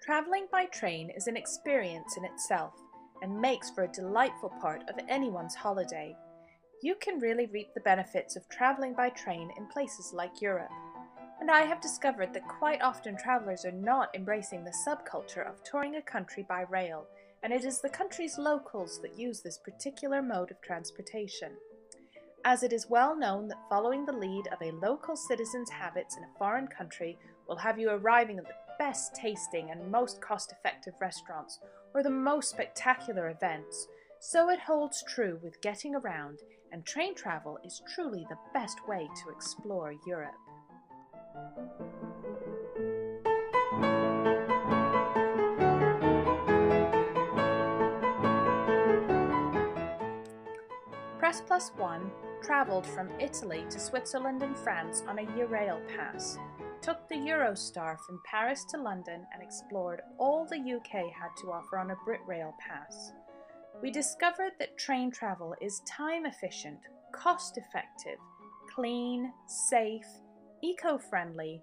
Travelling by train is an experience in itself and makes for a delightful part of anyone's holiday. You can really reap the benefits of travelling by train in places like Europe. And I have discovered that quite often travellers are not embracing the subculture of touring a country by rail, and it is the country's locals that use this particular mode of transportation. As it is well known that following the lead of a local citizen's habits in a foreign country will have you arriving at the best tasting and most cost-effective restaurants or the most spectacular events, so it holds true with getting around, and train travel is truly the best way to explore Europe. Press+1 travelled from Italy to Switzerland and France on a Eurail pass, took the Eurostar from Paris to London and explored all the UK had to offer on a Britrail pass. We discovered that train travel is time-efficient, cost-effective, clean, safe, eco-friendly,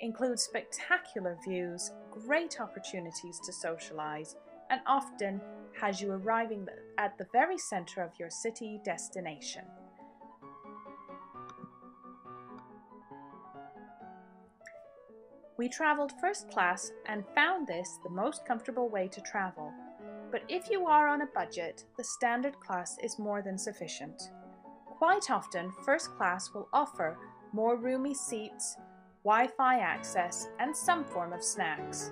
includes spectacular views, great opportunities to socialise, and often has you arriving at the very centre of your city destination. We travelled first class and found this the most comfortable way to travel. But if you are on a budget, the standard class is more than sufficient. Quite often, first class will offer more roomy seats, Wi-Fi access, and some form of snacks.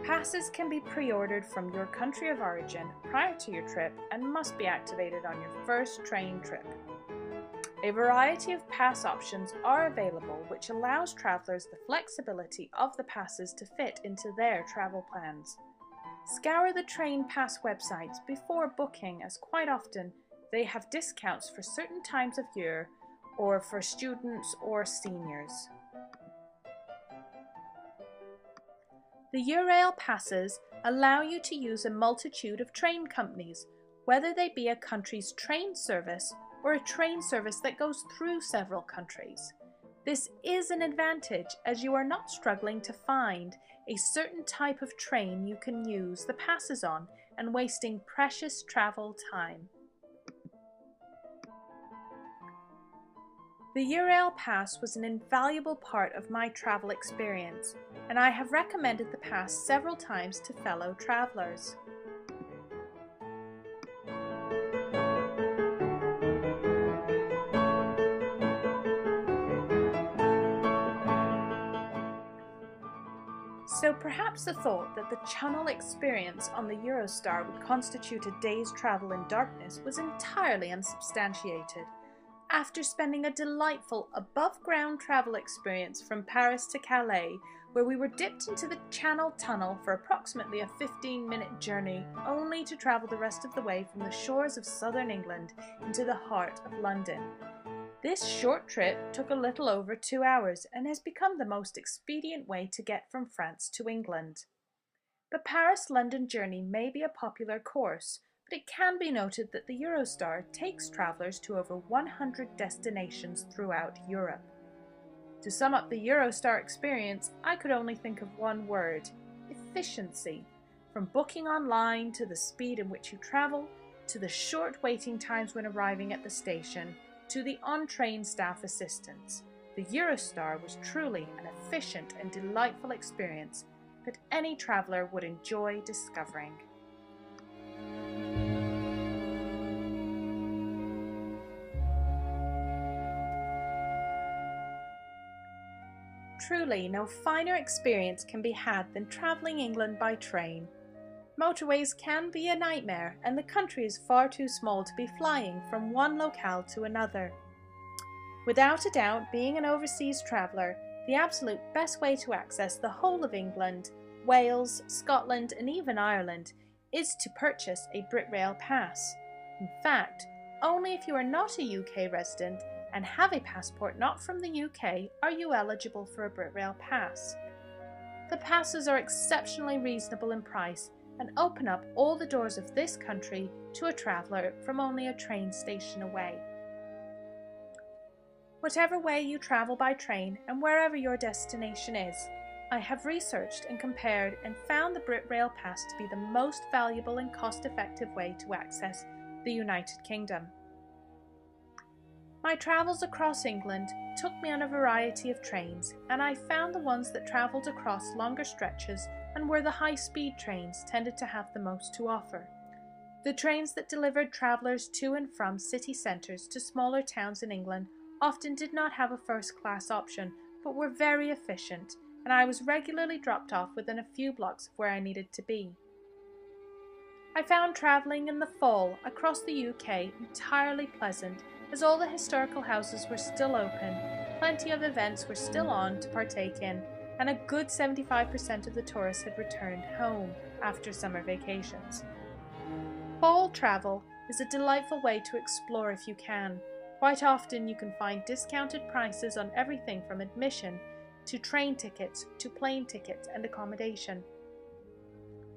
Passes can be pre-ordered from your country of origin prior to your trip and must be activated on your first train trip. A variety of pass options are available, which allows travellers the flexibility of the passes to fit into their travel plans. Scour the train pass websites before booking, as quite often they have discounts for certain times of year or for students or seniors. The Eurail passes allow you to use a multitude of train companies, whether they be a country's train service or a train service that goes through several countries. This is an advantage as you are not struggling to find a certain type of train you can use the passes on and wasting precious travel time. The Eurail pass was an invaluable part of my travel experience, and I have recommended the pass several times to fellow travellers. So perhaps the thought that the Channel experience on the Eurostar would constitute a day's travel in darkness was entirely unsubstantiated. After spending a delightful above-ground travel experience from Paris to Calais, where we were dipped into the Channel Tunnel for approximately a 15-minute journey, only to travel the rest of the way from the shores of southern England into the heart of London. This short trip took a little over 2 hours and has become the most expedient way to get from France to England. The Paris-London journey may be a popular course, but it can be noted that the Eurostar takes travellers to over 100 destinations throughout Europe. To sum up the Eurostar experience, I could only think of one word: efficiency. From booking online to the speed in which you travel, to the short waiting times when arriving at the station, to the on-train staff assistance, the Eurostar was truly an efficient and delightful experience that any traveller would enjoy discovering. Truly, no finer experience can be had than travelling England by train. Motorways can be a nightmare, and the country is far too small to be flying from one locale to another. Without a doubt, being an overseas traveller, the absolute best way to access the whole of England, Wales, Scotland, and even Ireland is to purchase a Britrail pass. In fact, only if you are not a UK resident and have a passport not from the UK are you eligible for a Britrail pass. The passes are exceptionally reasonable in price and open up all the doors of this country to a traveller from only a train station away. Whatever way you travel by train and wherever your destination is, I have researched and compared and found the BritRail Pass to be the most valuable and cost-effective way to access the United Kingdom. My travels across England took me on a variety of trains, and I found the ones that travelled across longer stretches and were the high-speed trains tended to have the most to offer. The trains that delivered travellers to and from city centres to smaller towns in England often did not have a first-class option, but were very efficient, and I was regularly dropped off within a few blocks of where I needed to be. I found travelling in the fall across the UK entirely pleasant, as all the historical houses were still open, plenty of events were still on to partake in, and a good 75% of the tourists had returned home after summer vacations. Fall travel is a delightful way to explore if you can. Quite often you can find discounted prices on everything from admission to train tickets to plane tickets and accommodation.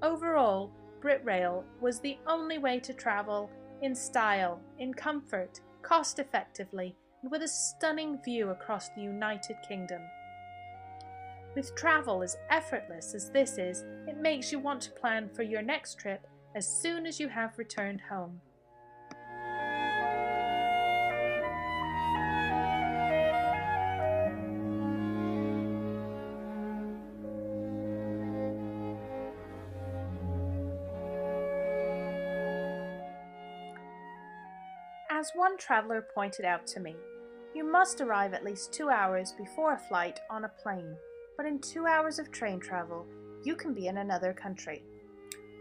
Overall, BritRail was the only way to travel in style, in comfort, cost effectively, and with a stunning view across the United Kingdom. With travel as effortless as this is, it makes you want to plan for your next trip as soon as you have returned home. As one traveller pointed out to me, you must arrive at least 2 hours before a flight on a plane, but in 2 hours of train travel, you can be in another country.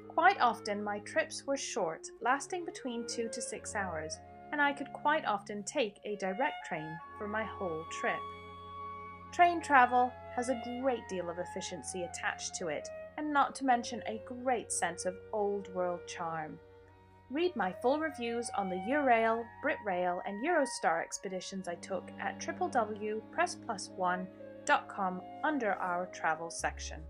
Quite often my trips were short, lasting between 2 to 6 hours, and I could quite often take a direct train for my whole trip. Train travel has a great deal of efficiency attached to it, and not to mention a great sense of old world charm. Read my full reviews on the Eurail, BritRail and Eurostar expeditions I took at www.pressplus1.com under our travel section.